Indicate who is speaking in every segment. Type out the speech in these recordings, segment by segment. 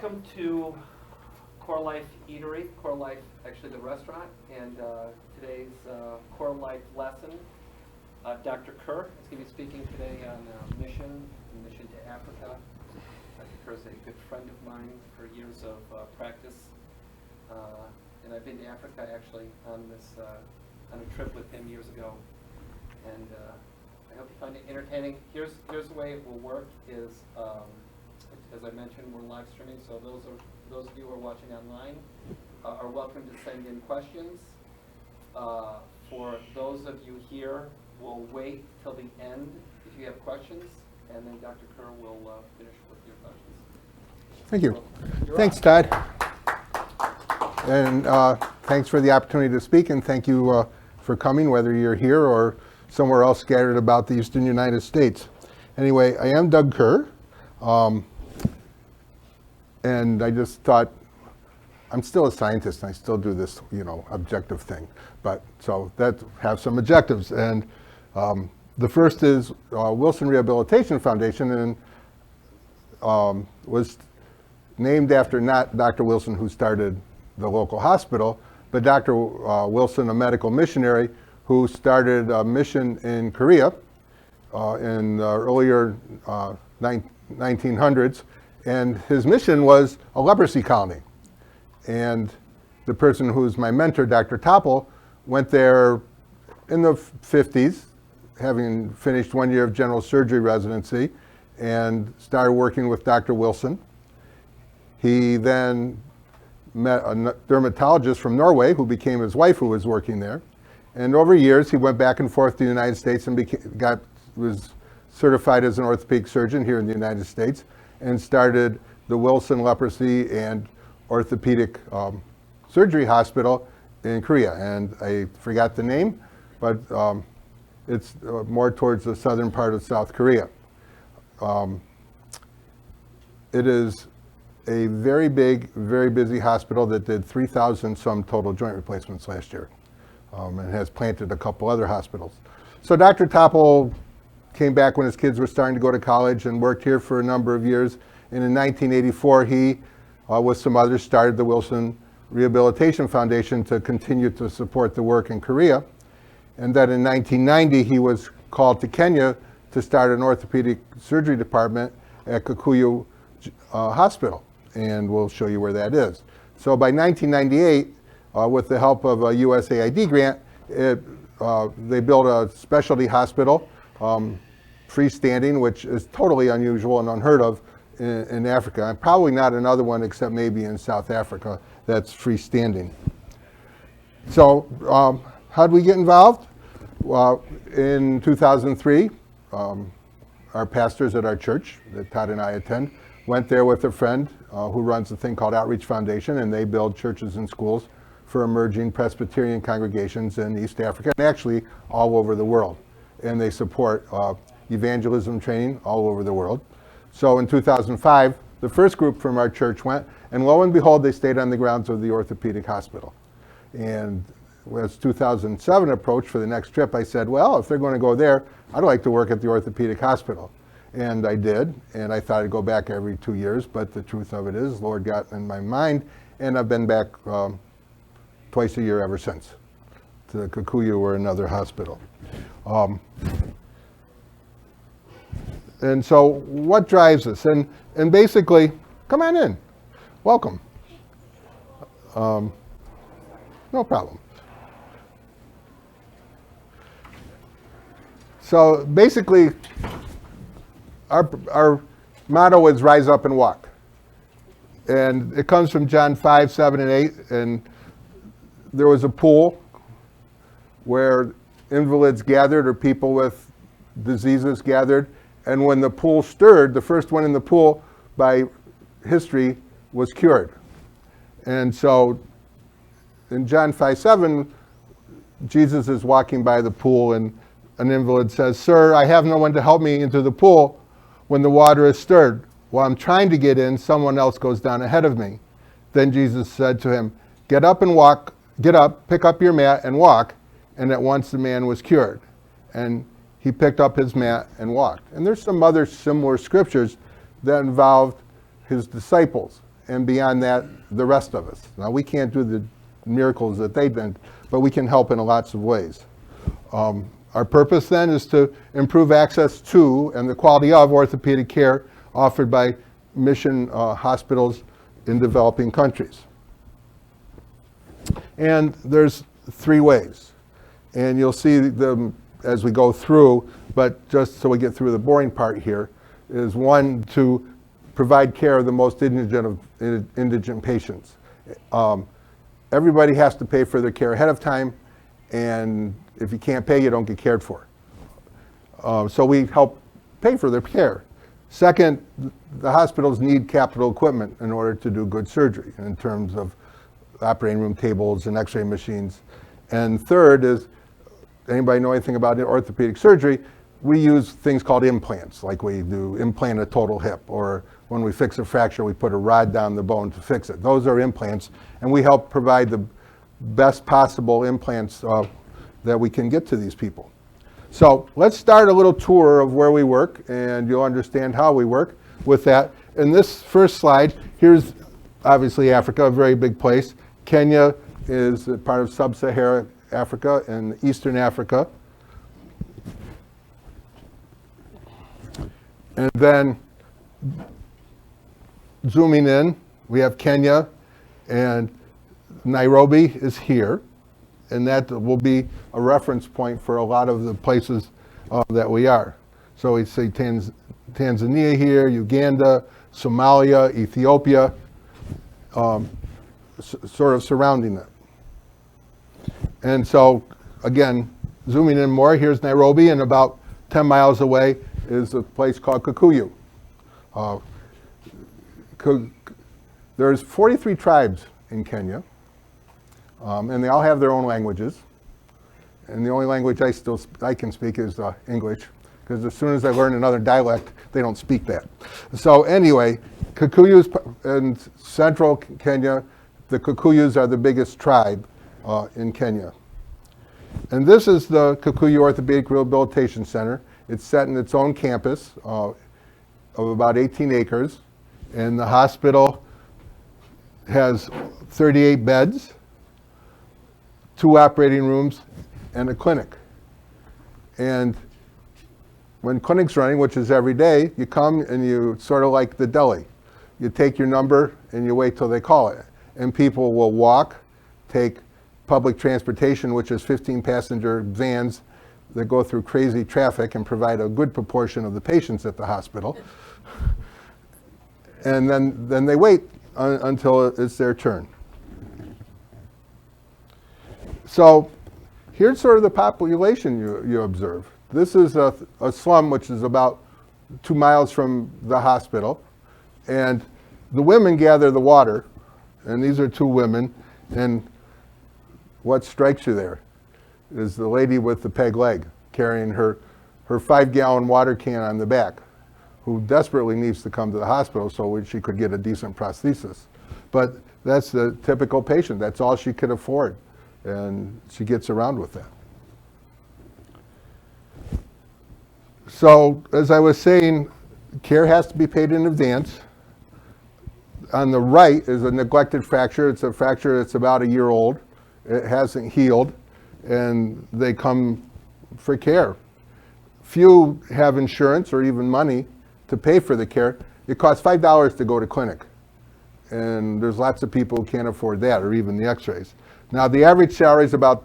Speaker 1: Welcome to CoreLife Eatery, CoreLife actually the restaurant, and today's CoreLife lesson. Dr. Kerr is going to be speaking today on mission to Africa. Dr. Kerr is a good friend of mine for years of practice, and I've been to Africa actually on a trip with him years ago, and I hope you find it entertaining. Here's the way it will work is, as I mentioned, we're live streaming, so those of you who are watching online are welcome to send in questions. For those of you here, we'll wait till the end if you have questions, and then Dr. Kerr will finish with your questions.
Speaker 2: Thank you.
Speaker 1: So,
Speaker 2: thanks, Todd. And thanks for the opportunity to speak, and thank you for coming, whether you're here or somewhere else scattered about the eastern United States. Anyway, I am Doug Kerr, and I just thought, I'm still a scientist, and I still do this, objective thing. But so that have some objectives, and the first is Wilson Rehabilitation Foundation, and was named after not Dr. Wilson, who started the local hospital, but Dr. Wilson, a medical missionary, who started a mission in Korea in the earlier 1900s, and his mission was a leprosy colony. And the person who's my mentor, Dr. Topple, went there in the 50s, having finished 1 year of general surgery residency, and started working with Dr. Wilson. He then met a dermatologist from Norway who became his wife, who was working there. And over years, he went back and forth to the United States and was certified as an orthopedic surgeon here in the United States, and started the Wilson Leprosy and Orthopedic Surgery Hospital in Korea. And I forgot the name, but it's more towards the southern part of South Korea. It is a very big, very busy hospital that did 3,000 some total joint replacements last year, and has planted a couple other hospitals. So Dr. Topple came back when his kids were starting to go to college and worked here for a number of years. And in 1984, he, with some others, started the Wilson Rehabilitation Foundation to continue to support the work in Korea. And then in 1990, he was called to Kenya to start an orthopedic surgery department at Kikuyu Hospital. And we'll show you where that is. So by 1998, with the help of a USAID grant, they built a specialty hospital, freestanding, which is totally unusual and unheard of in Africa, and probably not another one except maybe in South Africa that's freestanding. So how did we get involved? Well, in 2003, our pastors at our church that Todd and I attend went there with a friend who runs a thing called Outreach Foundation, and they build churches and schools for emerging Presbyterian congregations in East Africa and actually all over the world. And they support evangelism training all over the world. So in 2005, the first group from our church went, and lo and behold, they stayed on the grounds of the orthopedic hospital. And as 2007 approached for the next trip, I said, well, if they're going to go there, I'd like to work at the orthopedic hospital. And I did, and I thought I'd go back every 2 years, but the truth of it is, Lord got in my mind, and I've been back twice a year ever since, to Kikuyu or another hospital. And so what drives us? And basically, come on in. Welcome. No problem. So basically, our motto is rise up and walk. And it comes from John 5, 7, and 8. And there was a pool where invalids gathered, or people with diseases gathered. And when the pool stirred, the first one in the pool by history was cured. And so in John 5, 7, Jesus is walking by the pool, and an invalid says, "Sir, I have no one to help me into the pool when the water is stirred. While I'm trying to get in, someone else goes down ahead of me." Then Jesus said to him, "Get up and walk. Get up, pick up your mat and walk." And at once the man was cured. And he picked up his mat and walked. And there's some other similar scriptures that involved his disciples. and beyond that, the rest of us. Now, we can't do the miracles that they've done, but we can help in lots of ways. Our purpose then is to improve access to and the quality of orthopedic care offered by mission hospitals in developing countries. And there's 3 ways. And you'll see them as we go through, but just so we get through the boring part here, is 1, to provide care of the most indigent patients. Everybody has to pay for their care ahead of time, and if you can't pay, you don't get cared for. So we help pay for their care. Second, the hospitals need capital equipment in order to do good surgery in terms of operating room tables and x-ray machines. And third is, anybody know anything about orthopedic surgery? We use things called implants, like we do implant a total hip, or when we fix a fracture, we put a rod down the bone to fix it. Those are implants, and we help provide the best possible implants that we can get to these people. So let's start a little tour of where we work, and you'll understand how we work with that. In this first slide, here's obviously Africa, a very big place. Kenya is a part of sub-Saharan Africa and Eastern Africa. And then zooming in, we have Kenya, and Nairobi is here. And that will be a reference point for a lot of the places that we are. So we say Tanzania here, Uganda, Somalia, Ethiopia, sort of surrounding it. And so, again, zooming in more, here's Nairobi, and about 10 miles away is a place called Kikuyu. There's 43 tribes in Kenya, and they all have their own languages. And the only language I can speak is English, because as soon as I learn another dialect, they don't speak that. So anyway, Kikuyus in central Kenya, the Kikuyus are the biggest tribe in Kenya. And this is the Kikuyu Orthopedic Rehabilitation Center. It's set in its own campus of about 18 acres. And the hospital has 38 beds, 2 operating rooms, and a clinic. And when clinic's running, which is every day, you come and you sort of like the deli. You take your number and you wait till they call it. And people will walk, take public transportation, which is 15-passenger vans that go through crazy traffic and provide a good proportion of the patients at the hospital. And then they wait until it's their turn. So here's sort of the population you observe. This is a slum which is about 2 miles from the hospital. And the women gather the water. And these are 2 women. And what strikes you there is the lady with the peg leg carrying her 5-gallon water can on the back, who desperately needs to come to the hospital so she could get a decent prosthesis. But that's the typical patient. That's all she could afford. And she gets around with that. So as I was saying, care has to be paid in advance. On the right is a neglected fracture. It's a fracture that's about a year old. It hasn't healed, and they come for care. Few have insurance or even money to pay for the care. It costs $5 to go to clinic, and there's lots of people who can't afford that or even the x-rays. Now the average salary is about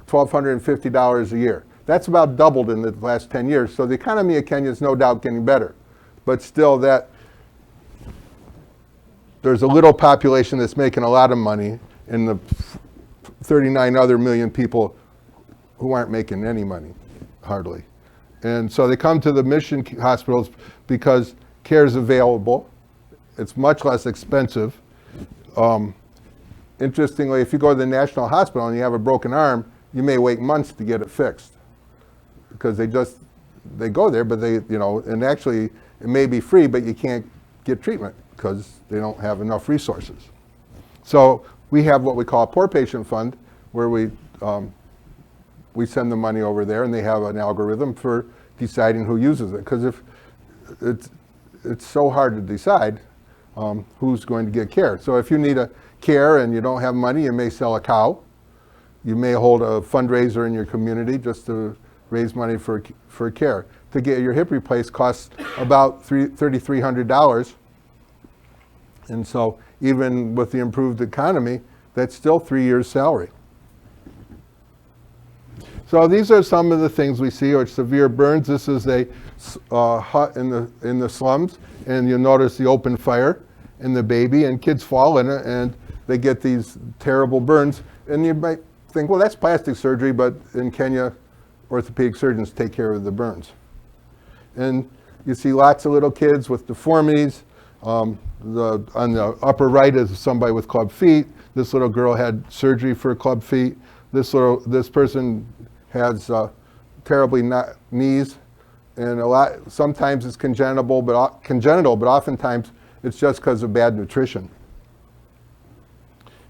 Speaker 2: $1,250 a year. That's about doubled in the last 10 years, so the economy of Kenya is no doubt getting better. But still, there's a little population that's making a lot of money in the 39 other million people who aren't making any money, hardly. And so they come to the mission hospitals because care is available. It's much less expensive. Interestingly, if you go to the National Hospital and you have a broken arm, you may wait months to get it fixed, because they go there, but and actually it may be free, but you can't get treatment because they don't have enough resources. So we have what we call a poor patient fund, where we send the money over there, and they have an algorithm for deciding who uses it. Because if it's so hard to decide, who's going to get care. So if you need a care and you don't have money, you may sell a cow. You may hold a fundraiser in your community just to raise money for care. To get your hip replaced costs about $3,300. And so even with the improved economy, that's still 3 years' salary. So these are some of the things we see, or severe burns. This is a hut in the slums, and you'll notice the open fire and the baby, and kids fall in it, and they get these terrible burns. And you might think, well, that's plastic surgery, but in Kenya, orthopedic surgeons take care of the burns. And you see lots of little kids with deformities. On the upper right is somebody with club feet. This little girl had surgery for club feet. This person has terribly knees, and sometimes it's congenital, but oftentimes it's just because of bad nutrition.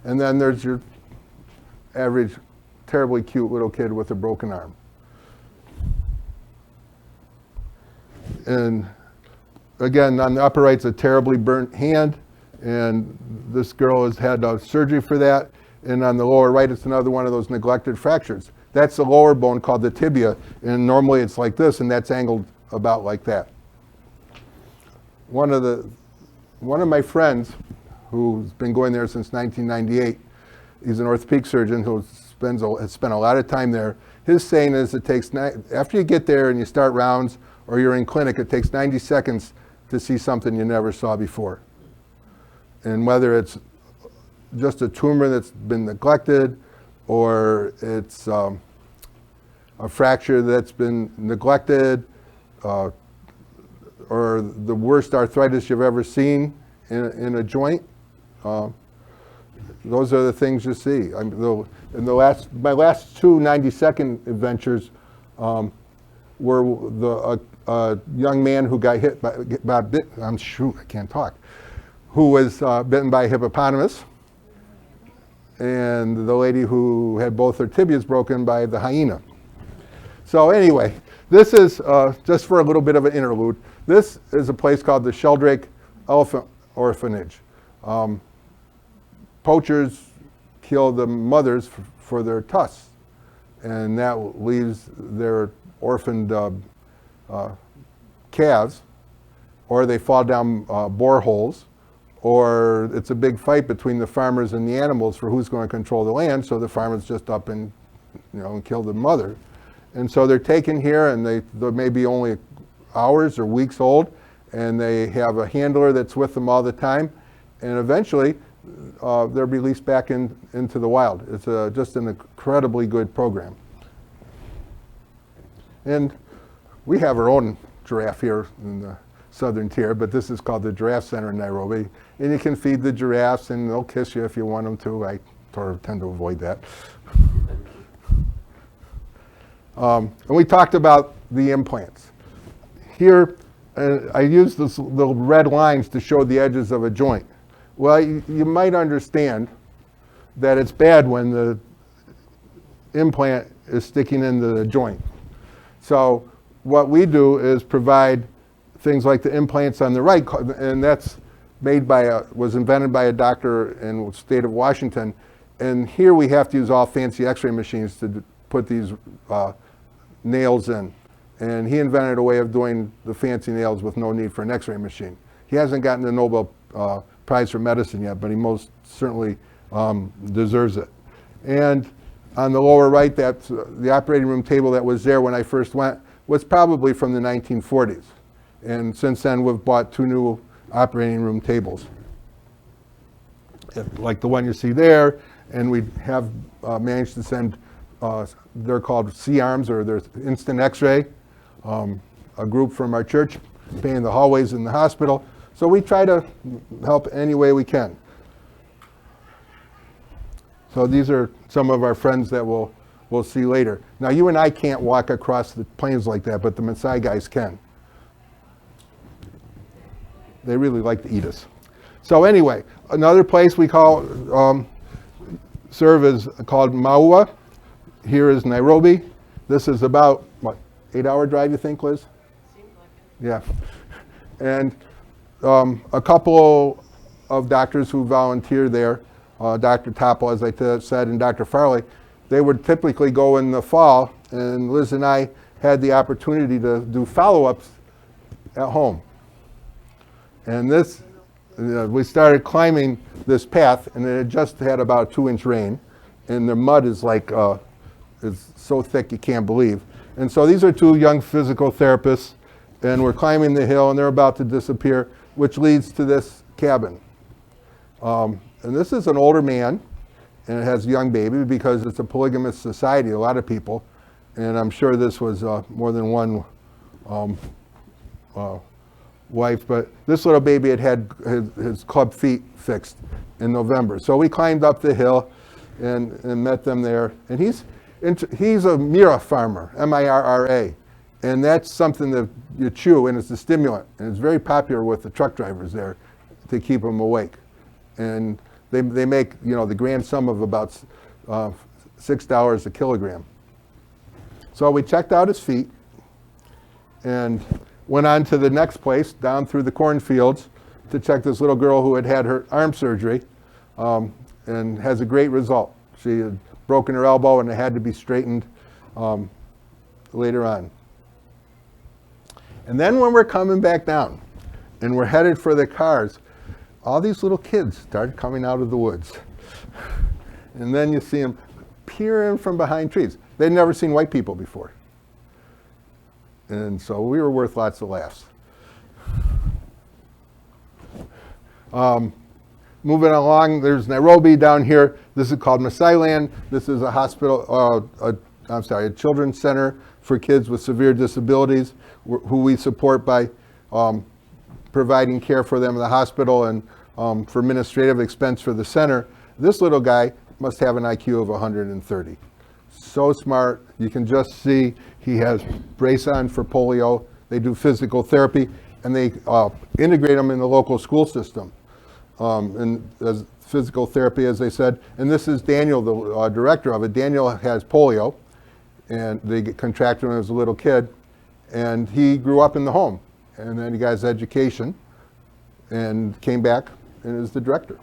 Speaker 2: And then there's your average, terribly cute little kid with a broken arm. And again, on the upper right's a terribly burnt hand, and this girl has had surgery for that. And on the lower right, it's another one of those neglected fractures. That's the lower bone called the tibia, and normally it's like this, and that's angled about like that. One of my friends, who's been going there since 1998, he's an orthopedic surgeon who has spent a lot of time there. His saying is after you get there and you start rounds or you're in clinic, it takes 90 seconds to see something you never saw before. And whether it's just a tumor that's been neglected, or it's a fracture that's been neglected, or the worst arthritis you've ever seen in a joint. Those are the things you see. My last two 90-second adventures were a young man who got hit who was bitten by a hippopotamus, and the lady who had both her tibias broken by the hyena. So anyway, this is just for a little bit of an interlude. This is a place called the Sheldrake Elephant Orphanage. Poachers kill the mothers for their tusks, and that leaves their orphaned calves, or they fall down boreholes, or it's a big fight between the farmers and the animals for who's going to control the land, so the farmers just up and kill the mother. And so they're taken here, and they're maybe only hours or weeks old, and they have a handler that's with them all the time, and eventually they're released back into the wild. It's just an incredibly good program. And we have our own giraffe here in the southern tier, but this is called the Giraffe Center in Nairobi. And you can feed the giraffes, and they'll kiss you if you want them to. I sort of tend to avoid that. And we talked about the implants. Here, I used the red lines to show the edges of a joint. Well, you might understand that it's bad when the implant is sticking into the joint. So what we do is provide things like the implants on the right, and that's was invented by a doctor in the state of Washington. And here we have to use all fancy x-ray machines to put these nails in. And he invented a way of doing the fancy nails with no need for an x-ray machine. He hasn't gotten the Nobel Prize for medicine yet, but he most certainly deserves it. And on the lower right, that's the operating room table that was there when I first went, was probably from the 1940s. And since then, we've bought 2 new operating room tables, like the one you see there. And we have managed to send, they're called C-arms, or there's instant x-ray, a group from our church painting the hallways in the hospital. So we try to help any way we can. So these are some of our friends that we'll see later. Now, you and I can't walk across the plains like that, but the Maasai guys can. They really like to eat us. So anyway, another place we serve is called Maua. Here is Nairobi. This is about, 8-hour drive, you think, Liz?
Speaker 3: Seems like it.
Speaker 2: Yeah. And a couple of doctors who volunteer there, Dr. Topple, as I said, and Dr. Farley. They would typically go in the fall, and Liz and I had the opportunity to do follow-ups at home. And this, we started climbing this path, and it had just had about a 2-inch rain, and the mud is like, it's so thick you can't believe. And so these are two young physical therapists, and we're climbing the hill, and they're about to disappear, which leads to this cabin. And this is an older man, and it has a young baby because it's a polygamous society, a lot of people. And I'm sure this was more than one wife, but this little baby had his club feet fixed in November. So we climbed up the hill and met them there. And he's a Mira farmer, M-I-R-R-A. And that's something that you chew, and it's a stimulant. And it's very popular with the truck drivers there to keep them awake. And they make, you know, the grand sum of about $6 a kilogram. So we checked out his feet and went on to the next place, down through the cornfields, to check this little girl who had had her arm surgery and has a great result. She had broken her elbow and it had to be straightened later on. And then when we're coming back down and we're headed for the cars, all these little kids started coming out of the woods. And then you see them peering from behind trees. They'd never seen white people before. And so we were worth lots of laughs. Moving along, there's Nairobi down here. This is called Masailand. This is a hospital, a children's center for kids with severe disabilities, who we support by providing care for them in the hospital and for administrative expense for the center. This little guy must have an IQ of 130. So smart. You can just see he has brace on for polio. They do physical therapy, and they integrate them in the local school system. And as physical therapy, as they said. And this is Daniel, the director of it. Daniel has polio, and they contracted him as a little kid. And he grew up in the home. And then he got his education and came back and is the director.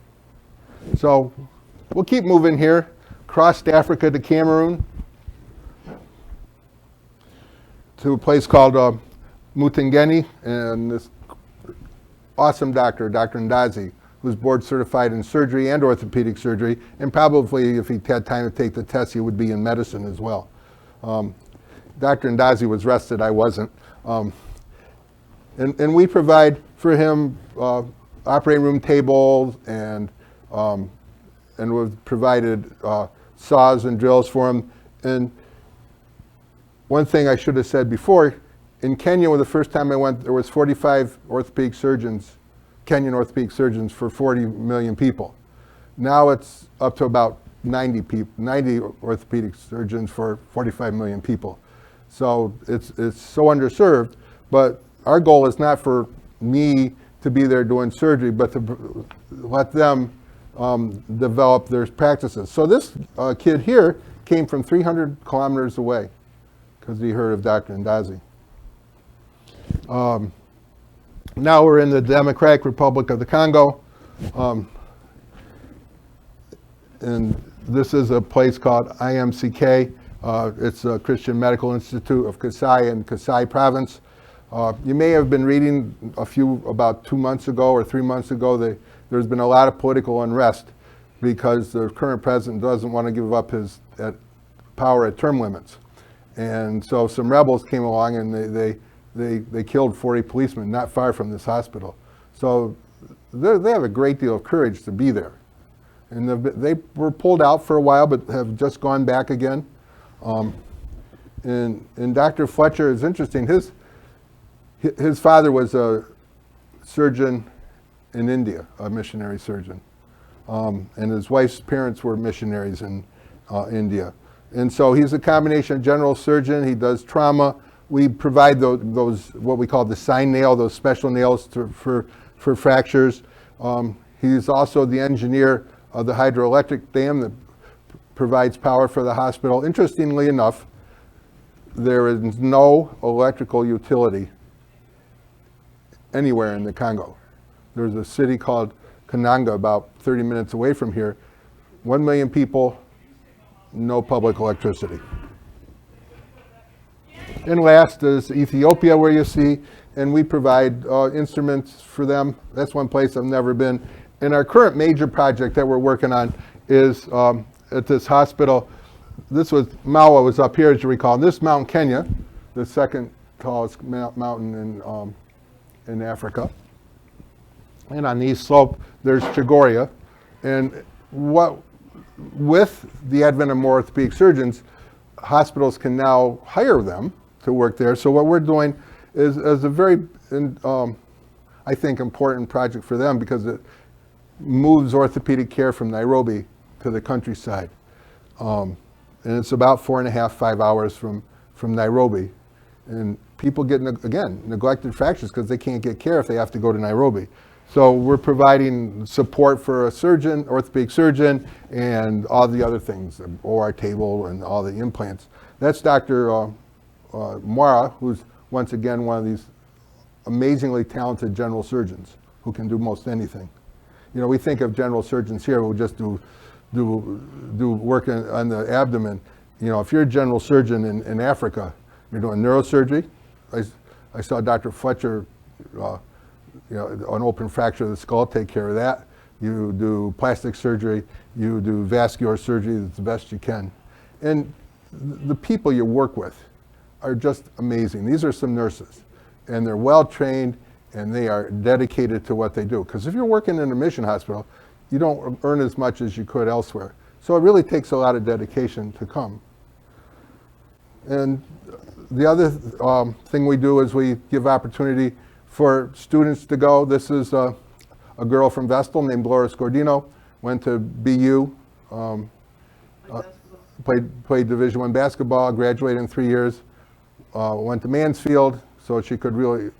Speaker 2: So we'll keep moving here. Crossed Africa to Cameroon, to a place called Mutangeni, and this awesome doctor, Dr. Ndazi, who's board certified in surgery and orthopedic surgery, and probably if he had time to take the test, he would be in medicine as well. Dr. Ndazi was rested, I wasn't. And we provide for him operating room tables, and we've provided saws and drills for him. And one thing I should have said before, in Kenya, the first time I went, there was 45 orthopedic surgeons, Kenyan orthopedic surgeons for 40 million people. Now it's up to about 90 orthopedic surgeons for 45 million people. So it's so underserved, but our goal is not for me to be there doing surgery, but to let them develop their practices. So this kid here came from 300 kilometers away because he heard of Dr. Ndazi. Now we're in the Democratic Republic of the Congo. And this is a place called IMCK. It's a Christian Medical Institute of Kasai in Kasai province. You may have been reading about 2 months ago or 3 months ago, there's been a lot of political unrest because the current president doesn't want to give up his power at term limits. And so some rebels came along and they killed 40 policemen not far from this hospital. So they have a great deal of courage to be there. And they were pulled out for a while, but have just gone back again. And Dr. Fletcher is interesting. His father was a surgeon in India, a missionary surgeon. And his wife's parents were missionaries in India. And so he's a combination general surgeon. He does trauma. We provide those what we call the sign nail, those special nails for fractures. He's also the engineer of the hydroelectric dam that provides power for the hospital. Interestingly enough, there is no electrical utility anywhere in the Congo. There's a city called Kananga, about 30 minutes away from here. 1 million people, no public electricity. And last is Ethiopia, where you see, and we provide instruments for them. That's one place I've never been. And our current major project that we're working on is at this hospital. This was, Mawa was up here, as you recall. This Mount Kenya, the second tallest mountain in Africa. And on the east slope, there's Chagoria. And with the advent of more orthopedic surgeons, hospitals can now hire them to work there. So what we're doing is a very, I think, important project for them, because it moves orthopedic care from Nairobi to the countryside. And it's about 4.5, 5 hours from Nairobi. And people get, again, neglected fractures because they can't get care if they have to go to Nairobi. So we're providing support for a surgeon, orthopedic surgeon, and all the other things, the OR table and all the implants. That's Dr. Mwara, who's once again one of these amazingly talented general surgeons who can do most anything. You know, we think of general surgeons here who just do work on the abdomen. You know, if you're a general surgeon in Africa, you're doing neurosurgery. I saw Dr. Fletcher, you know, an open fracture of the skull, take care of that. You do plastic surgery, you do vascular surgery, that's the best you can. And the people you work with are just amazing. These are some nurses, and they're well trained, and they are dedicated to what they do. Because if you're working in a mission hospital, you don't earn as much as you could elsewhere. So it really takes a lot of dedication to come. And the other thing we do is we give opportunity for students to go. This is a girl from Vestal named Dolores Gordino, went to BU, played Division I basketball, graduated in 3 years, went to Mansfield so she could really,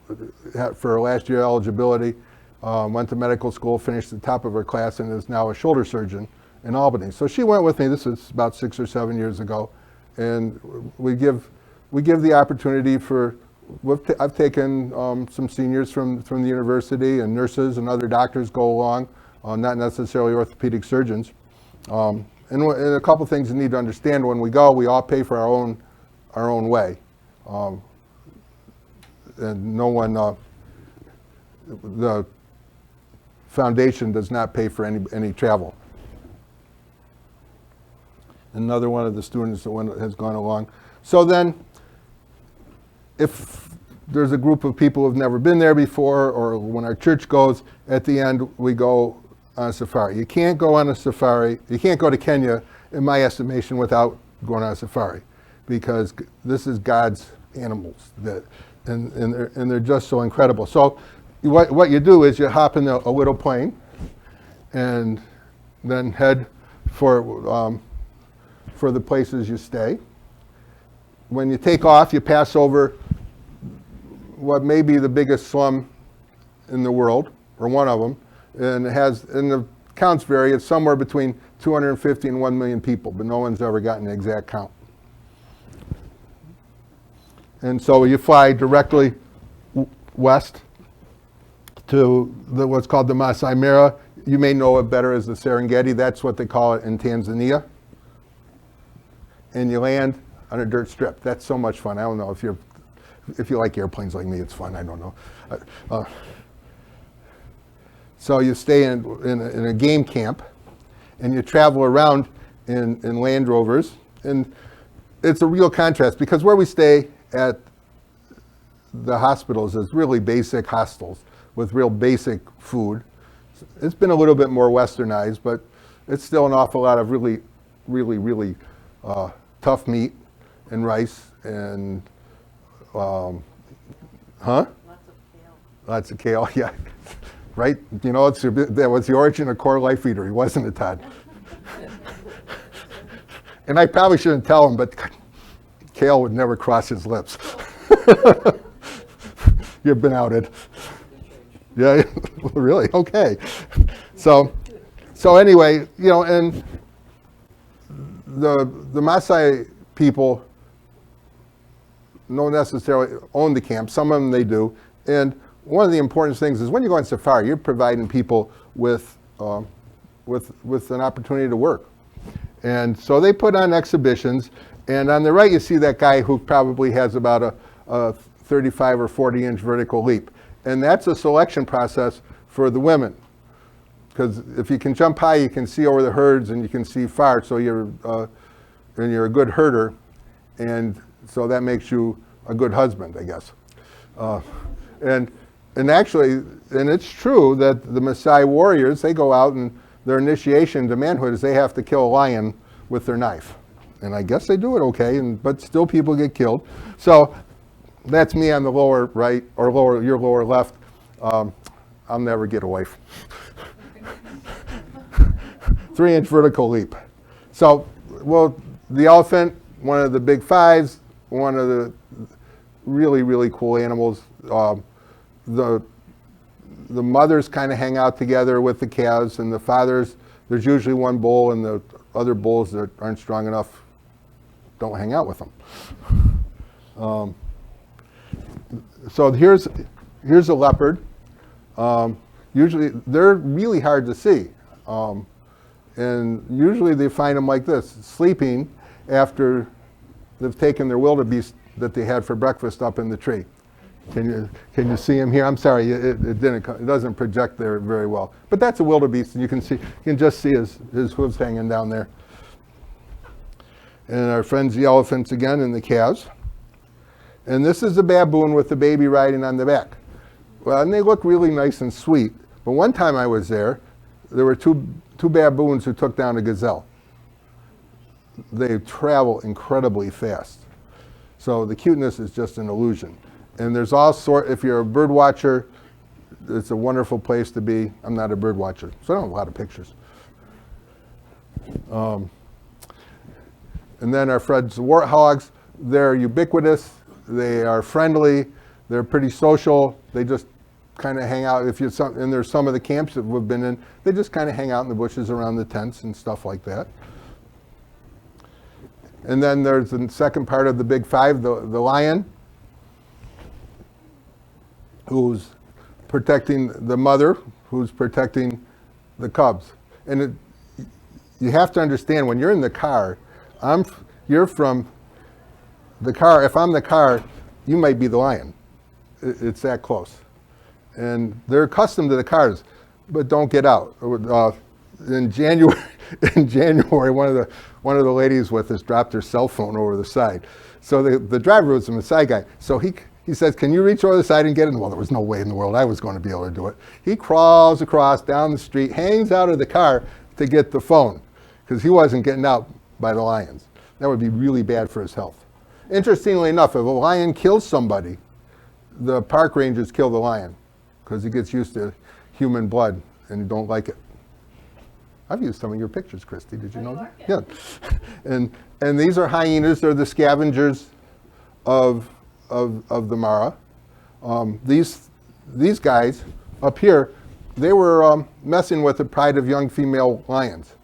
Speaker 2: for her last year eligibility, went to medical school, finished the top of her class, and is now a shoulder surgeon in Albany. So she went with me. This is about 6 or 7 years ago, and we give the opportunity for. I've taken some seniors from the university, and nurses and other doctors go along, not necessarily orthopedic surgeons. And a couple things you need to understand: when we go, we all pay for our own way, and no one. The foundation does not pay for any travel. Another one of the students that has gone along. So then, if there's a group of people who've never been there before, or when our church goes, at the end we go on a safari. You can't go on a safari, you can't go to Kenya, in my estimation, without going on a safari, because this is God's animals, and they're just so incredible. So what you do is you hop in a little plane and then head for the places you stay. When you take off, you pass over what may be the biggest slum in the world, or one of them, and the counts vary. It's somewhere between 250 and 1 million people, but no one's ever gotten the exact count. And so you fly directly west to what's called the Masai Mara. You may know it better as the Serengeti. That's what they call it in Tanzania. And you land on a dirt strip. That's so much fun. I don't know if you like airplanes like me, it's fun. I don't know. So you stay in a game camp, and you travel around in Land Rovers, and it's a real contrast, because where we stay at the hospitals is really basic hostels with real basic food. It's been a little bit more westernized, but it's still an awful lot of really, really, really tough meat and rice and
Speaker 3: Lots of kale.
Speaker 2: Lots of kale, yeah. Right? You know, that was the origin of CoreLife Eatery, wasn't it, Todd? And I probably shouldn't tell him, but kale would never cross his lips. You've been outed. Yeah, really? Okay. So anyway, you know, and the Maasai people don't necessarily own the camp. Some of them they do. And one of the important things is when you go on safari, you're providing people with an opportunity to work. And so they put on exhibitions, and on the right you see that guy who probably has about a 35 or 40-inch vertical leap. And that's a selection process for the women. Because if you can jump high, you can see over the herds and you can see far, so you're a good herder, and so that makes you a good husband, I guess. And actually, and it's true that the Maasai warriors, they go out and their initiation to manhood is they have to kill a lion with their knife. And I guess they do it okay, but still people get killed. So that's me on the lower right, or your lower left. I'll never get a wife. 3-inch vertical leap. So, well, the elephant, one of the big fives, one of the really, really cool animals. The mothers kind of hang out together with the calves, and the fathers, there's usually one bull, and the other bulls that aren't strong enough don't hang out with them. So here's a leopard. Usually they're really hard to see. And usually they find them like this, sleeping after they've taken their wildebeest that they had for breakfast up in the tree. Can you see him here? I'm sorry, it doesn't project there very well. But that's a wildebeest, and you can just see his hooves hanging down there. And our friends the elephants again, and the calves. And this is the baboon with the baby riding on the back. Well, and they look really nice and sweet. But one time I was there were two baboons who took down a gazelle. They travel incredibly fast. So the cuteness is just an illusion. And there's all sort, if you're a bird watcher, it's a wonderful place to be. I'm not a bird watcher, so I don't have a lot of pictures. And then our friends, the warthogs, they're ubiquitous, they are friendly, they're pretty social, they just kind of hang out. And there's some of the camps that we've been in, they just kind of hang out in the bushes around the tents and stuff like that. And then there's the second part of the big five, the lion, who's protecting the mother, who's protecting the cubs. And you have to understand, when you're in the car, you're from the car. If I'm the car, you might be the lion. It's that close. And they're accustomed to the cars, but don't get out. In January, one of the ladies with us dropped her cell phone over the side. So the driver was a Maasai guy. So he says, "Can you reach over the side and get it?" Well, there was no way in the world I was going to be able to do it. He crawls across down the street, hangs out of the car to get the phone, because he wasn't getting out by the lions. That would be really bad for his health. Interestingly enough, if a lion kills somebody, the park rangers kill the lion, because he gets used to human blood and he don't like it. I've used some of your pictures, Christy. Did you know that? Yeah. And these are hyenas. They're the scavengers of the Mara. These guys up here, they were messing with the pride of young female lions.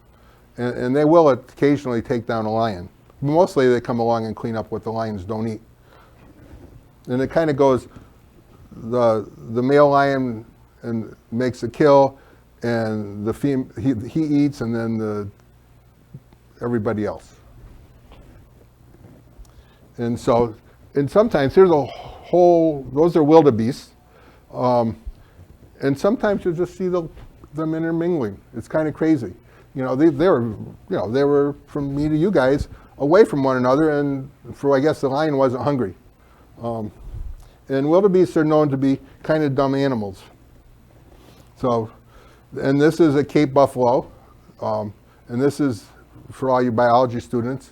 Speaker 2: And they will occasionally take down a lion. Mostly they come along and clean up what the lions don't eat. And it kind of goes, the male lion and makes a kill, and he eats, and then everybody else. And so, and sometimes there's those are wildebeest, and sometimes you just see them intermingling. It's kind of crazy. They were from me to you guys away from one another, and I guess the lion wasn't hungry. And wildebeests are known to be kind of dumb animals. So, and this is a Cape buffalo, and this is, for all you biology students,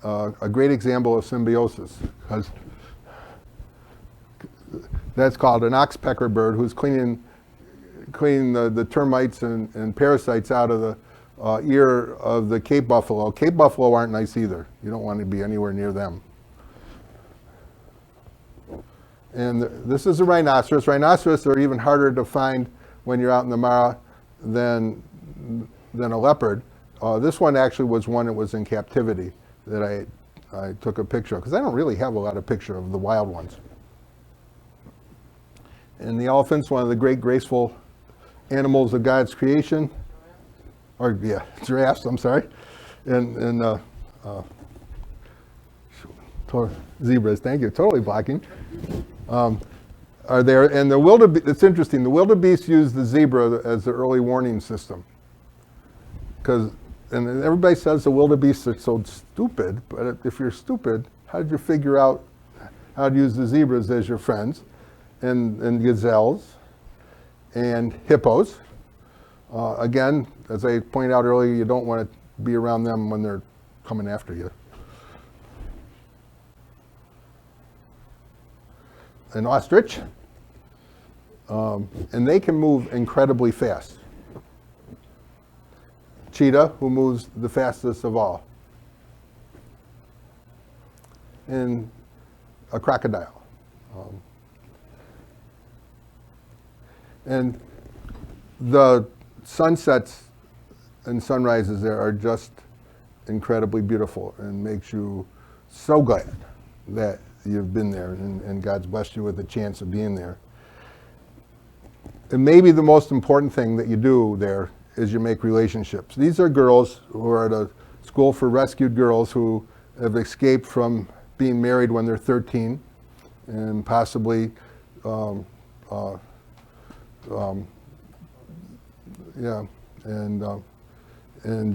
Speaker 2: a great example of symbiosis, because that's called an oxpecker bird, who's cleaning the termites and parasites out of the ear of the Cape buffalo. Cape buffalo aren't nice either. You don't want to be anywhere near them. And this is a rhinoceros. Rhinoceros are even harder to find when you're out in the Mara than a leopard. This one actually was one that was in captivity that I took a picture of, because I don't really have a lot of picture of the wild ones. And the elephant's one of the great graceful animals of God's creation. Or, yeah, giraffes, I'm sorry. And zebras, thank you, totally blocking. Are there, and the wildebeest, it's interesting, the wildebeest used the zebra as the early warning system. Because, and everybody says the wildebeest are so stupid, but if you're stupid, how did you figure out how to use the zebras as your friends? And gazelles, and hippos. Again, as I pointed out earlier, you don't want to be around them when they're coming after you. An ostrich, and they can move incredibly fast. Cheetah, who moves the fastest of all. And a crocodile. And the sunsets and sunrises there are just incredibly beautiful and makes you so glad that you've been there and God's blessed you with the chance of being there. And maybe the most important thing that you do there is you make relationships. These are girls who are at a school for rescued girls who have escaped from being married when they're 13 and possibly and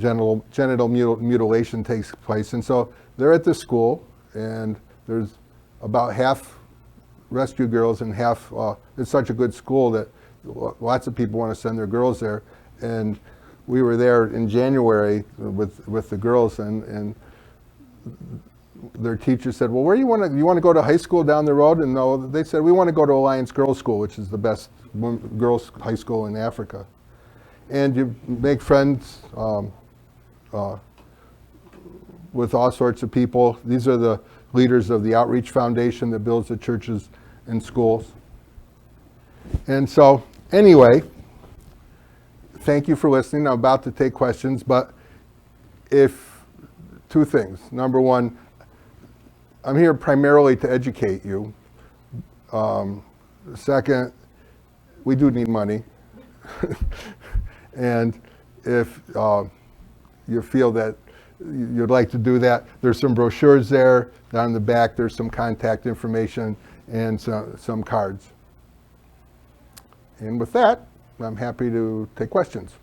Speaker 2: genital mutilation takes place. And so they're at this school, and there's about half rescue girls and half, it's such a good school that lots of people want to send their girls there. And we were there in January with the girls, and their teacher said, well, where you want to go to high school down the road? And no, they said, we want to go to Alliance Girls School, which is the best girls' high school in Africa. And you make friends with all sorts of people. These are the leaders of the Outreach Foundation that builds the churches and schools. And so, anyway, thank you for listening. I'm about to take questions, but two things. Number one, I'm here primarily to educate you. Second, we do need money. And if you feel that you'd like to do that, there's some brochures there. Down in the back, there's some contact information and some cards. And with that, I'm happy to take questions.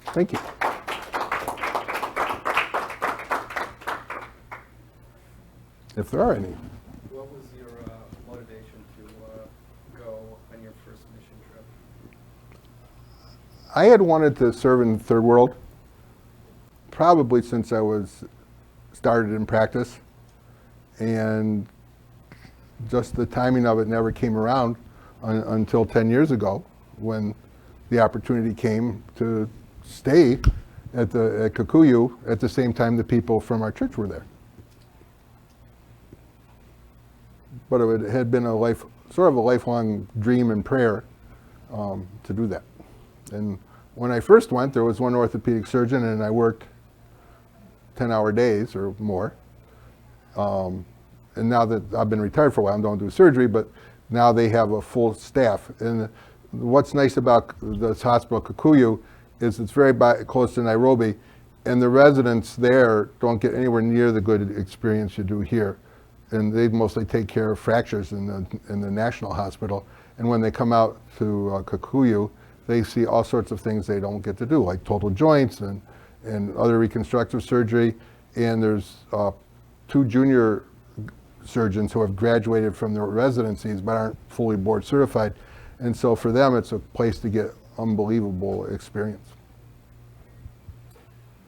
Speaker 2: Thank you. If there are any.
Speaker 1: What was your motivation to go on your first mission trip?
Speaker 2: I had wanted to serve in the third world probably since I was started in practice, and just the timing of it never came around until 10 years ago when the opportunity came to stay at Kikuyu at the same time the people from our church were there. But it had been sort of a lifelong dream and prayer to do that. And when I first went, there was one orthopedic surgeon, and I worked 10-hour days or more. And now that I've been retired for a while, I don't do surgery, but now they have a full staff. And what's nice about this hospital, Kikuyu, is it's very close to Nairobi, and the residents there don't get anywhere near the good experience you do here. And they mostly take care of fractures in the national hospital. And when they come out to Kikuyu, they see all sorts of things they don't get to do, like total joints and other reconstructive surgery. And there's 2 junior surgeons who have graduated from their residencies but aren't fully board certified. And so for them, it's a place to get unbelievable experience.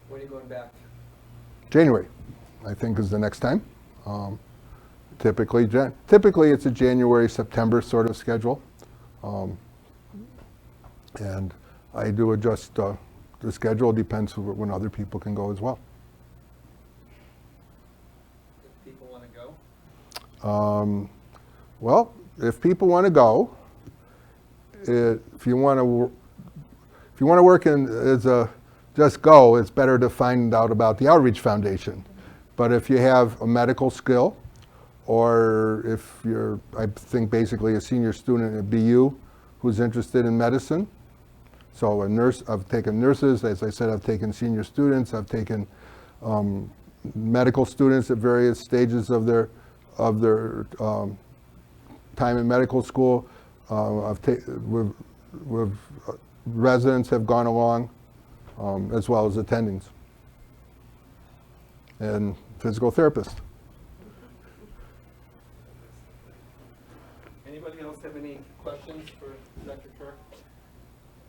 Speaker 1: When are you going back?
Speaker 2: January, I think, is the next time. Typically it's a January, September sort of schedule. And I do adjust the schedule, depends when other people can go as well.
Speaker 1: If people want to go?
Speaker 2: Well, if people want to go, if you want to work just go, it's better to find out about the Outreach Foundation. But if you have a medical skill, or if you're, I think, basically a senior student at BU who's interested in medicine. So a nurse, I've taken nurses, as I said, I've taken senior students, I've taken medical students at various stages of their time in medical school. Residents have gone along, as well as attendings, and physical therapists.
Speaker 1: Anybody else have any questions for Dr. Kerr?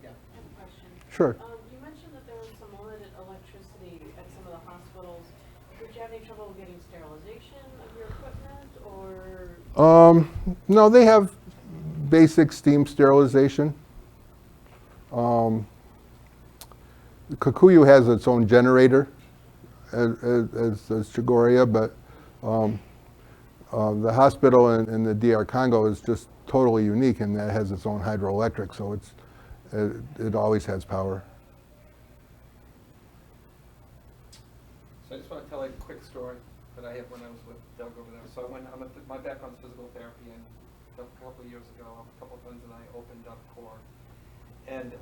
Speaker 1: Yeah.
Speaker 3: I have a question.
Speaker 2: Sure.
Speaker 3: You mentioned that there was some limited electricity at some of the hospitals. Did you have any trouble getting sterilization of your equipment, or?
Speaker 2: No, they have basic steam sterilization. Kikuyu has its own generator, as Chigoria, but the hospital in the DR Congo is just totally unique in that it has its own hydroelectric, so it always has power.
Speaker 1: So I just want to tell a quick story that I had when I was with Doug over there. So my background's physical therapy, and a couple of years ago, a couple of friends and I opened up Core. And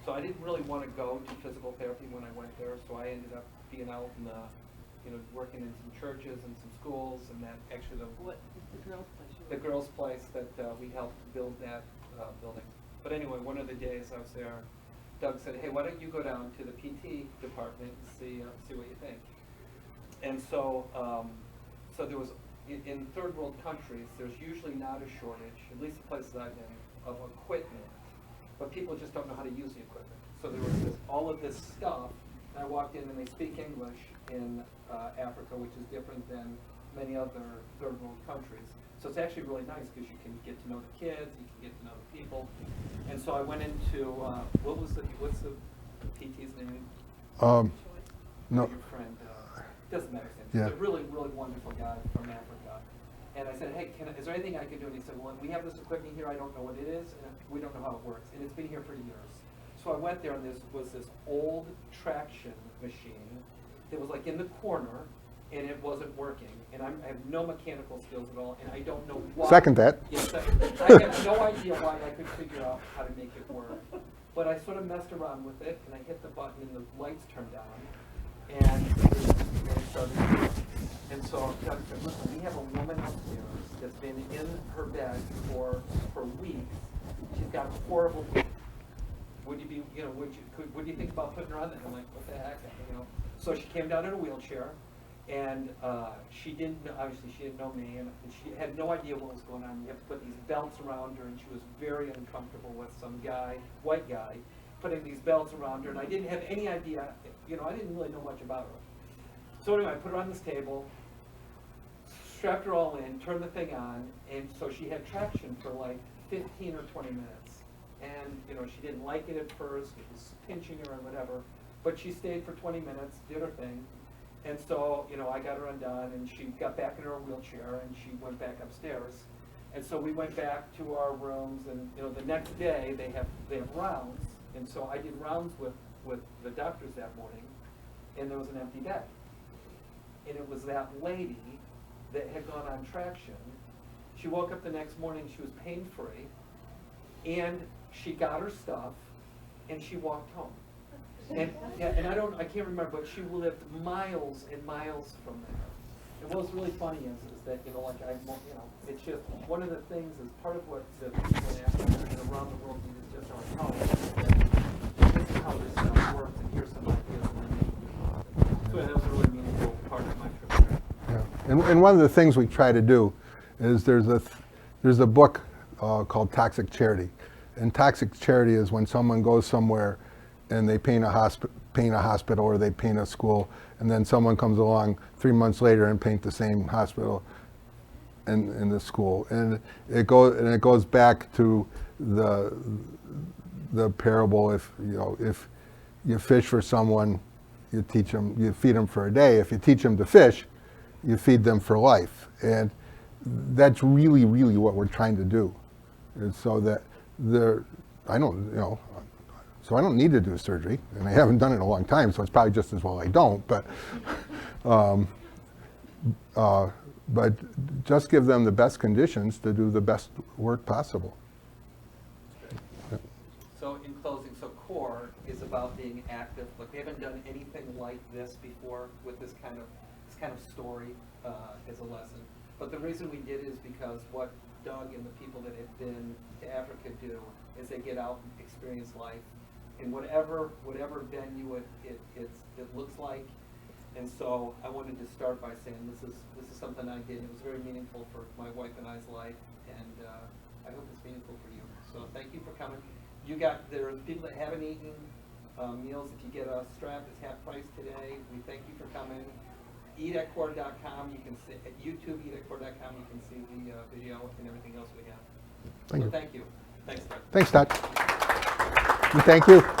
Speaker 1: so I didn't really want to go to physical therapy when I went there, so I ended up being out in the, working in some churches and some schools, and that actually
Speaker 3: What is the girls' place?
Speaker 1: the girls' place that we helped build that building. But anyway, one of the days I was there, Doug said, "Hey, why don't you go down to the PT department and see what you think?" And so, so there was in third world countries, there's usually not a shortage, at least the places I've been, of equipment, but people just don't know how to use the equipment. So there was all of this stuff. And I walked in, and they speak English in Africa, which is different than many other third world countries. So it's actually really nice because you can get to know the kids, you can get to know the people. And so I went into what's the PT's name?
Speaker 2: No.
Speaker 1: Your friend. Doesn't matter.
Speaker 2: Yeah.
Speaker 1: He's a really, really wonderful guy from Africa. And I said, "Hey, is there anything I can do?" And he said, "Well, we have this equipment here. I don't know what it is, and we don't know how it works. And it's been here for years." So I went there, and there was this old traction machine that was like in the corner, and it wasn't working. And I have no mechanical skills at all, and I don't know why.
Speaker 2: Second that.
Speaker 1: Yes, I have no idea why I could figure out how to make it work. But I sort of messed around with it, and I hit the button, and the lights turned on, and it started to work. And so Doug said, "Listen, we have a woman upstairs that's been in her bed for weeks. She's got horrible pain. Would you think about putting her on that?" And I'm like, "What the heck?" So she came down in a wheelchair, and she didn't know me, and she had no idea what was going on. You have to put these belts around her, and she was very uncomfortable with some guy, white guy, putting these belts around her, and I didn't have any idea, I didn't really know much about her. So anyway, I put her on this table, strapped her all in, turned the thing on, and so she had traction for like 15 or 20 minutes. And, she didn't like it at first, it was pinching her and whatever, but she stayed for 20 minutes, did her thing. And so, I got her undone, and she got back in her wheelchair, and she went back upstairs. And so we went back to our rooms, and, the next day they have rounds. And so I did rounds with the doctors that morning, and there was an empty bed. And it was that lady that had gone on traction. She woke up the next morning, she was pain-free, and she got her stuff, and she walked home. And I can't remember, but she lived miles and miles from there. And what was really funny is that, it's just, one of the things is part of what the people in Africa and around the world need is just our knowledge. This is how this stuff works, and here's some ideas. So that was a really meaningful part of my trip there.
Speaker 2: Yeah. And one of the things we try to do is there's a book called Toxic Charity. And toxic charity is when someone goes somewhere and they paint a hospital or they paint a school, and then someone comes along 3 months later and paint the same hospital in the school. And it goes back to the parable. If you fish for someone, you feed them for a day. If you teach them to fish, you feed them for life. And that's really, really what we're trying to do. And so that I don't need to do surgery, and I haven't done it in a long time, so it's probably just as well I don't. but just give them the best conditions to do the best work possible.
Speaker 1: So in closing, so CORE is about being active. Look, we haven't done anything like this before with this kind of story as a lesson. But the reason we did is because what Doug and the people that have been to Africa do is they get out and experience life in whatever venue it looks like. And so I wanted to start by saying this is something I did. It was very meaningful for my wife and I's life, and I hope it's meaningful for you. So thank you for coming. There's people that haven't eaten meals. If you get a strap, it's half price today. We thank you for coming. Eatatcore.com. You can see at YouTube. Eatatcore.com. You can see the video and everything else we have.
Speaker 2: Thank you.
Speaker 1: Thank you. Thanks, Doug.
Speaker 2: Thanks, Doug. Thank you.